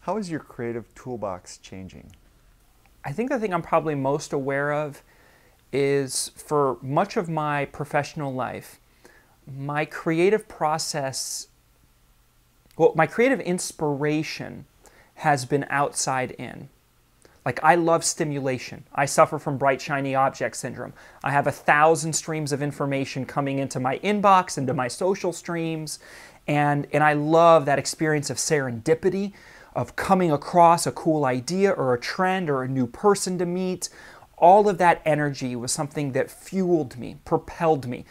How is your creative toolbox changing? I think the thing I'm probably most aware of is for much of my professional life, my creative process, well, my creative inspiration has been outside in. Like, I love stimulation. I suffer from bright, shiny object syndrome. I have 1,000 streams of information coming into my inbox, into my social streams, and I love that experience of serendipity, of coming across a cool idea or a trend or a new person to meet. All of that energy was something that fueled me, propelled me.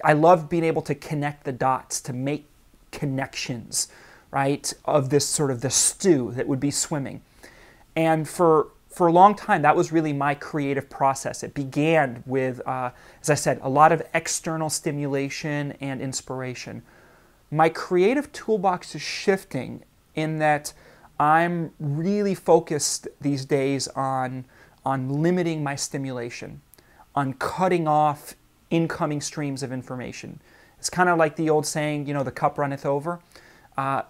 I love being able to connect the dots, to make connections, right, of this sort of the stew that would be swimming. And for a long time, that was really my creative process. It began with, as I said, a lot of external stimulation and inspiration. My creative toolbox is shifting in that I'm really focused these days on limiting my stimulation, on cutting off incoming streams of information. It's kind of like the old saying, you know, the cup runneth over.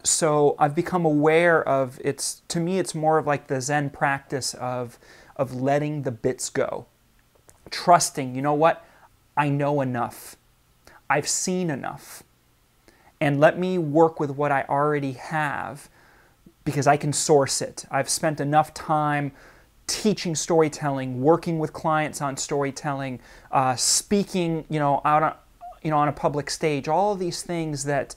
So I've become aware of, to me it's more of like the Zen practice of letting the bits go. Trusting, you know what, I know enough. I've seen enough. And let me work with what I already have because I can source it. I've spent enough time teaching storytelling, working with clients on storytelling, speaking, on a public stage, all of these things that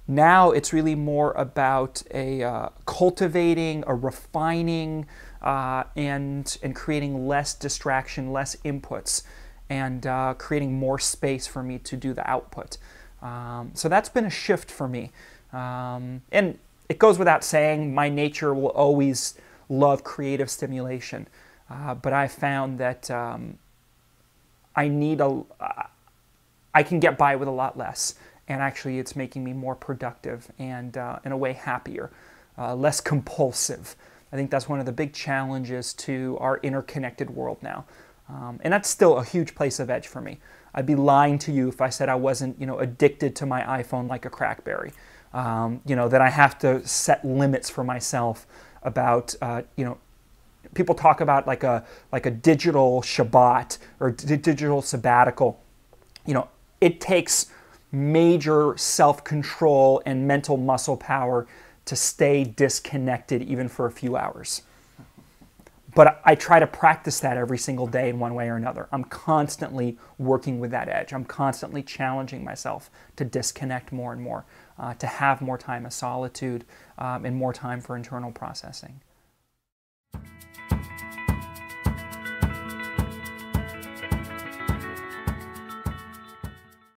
now it's really more about a cultivating, a refining, and creating less distraction, less inputs, and creating more space for me to do the output. So that's been a shift for me. And it goes without saying, my nature will always love creative stimulation. But I found that I can get by with a lot less. And actually it's making me more productive and in a way happier, less compulsive. I think that's one of the big challenges to our interconnected world now. And that's still a huge place of edge for me. I'd be lying to you if I said I wasn't, addicted to my iPhone like a crackberry. That I have to set limits for myself about, people talk about like a digital Shabbat or digital sabbatical. It takes major self-control and mental muscle power to stay disconnected even for a few hours. But I try to practice that every single day in one way or another. I'm constantly working with that edge. I'm constantly challenging myself to disconnect more and more, to have more time of solitude and more time for internal processing.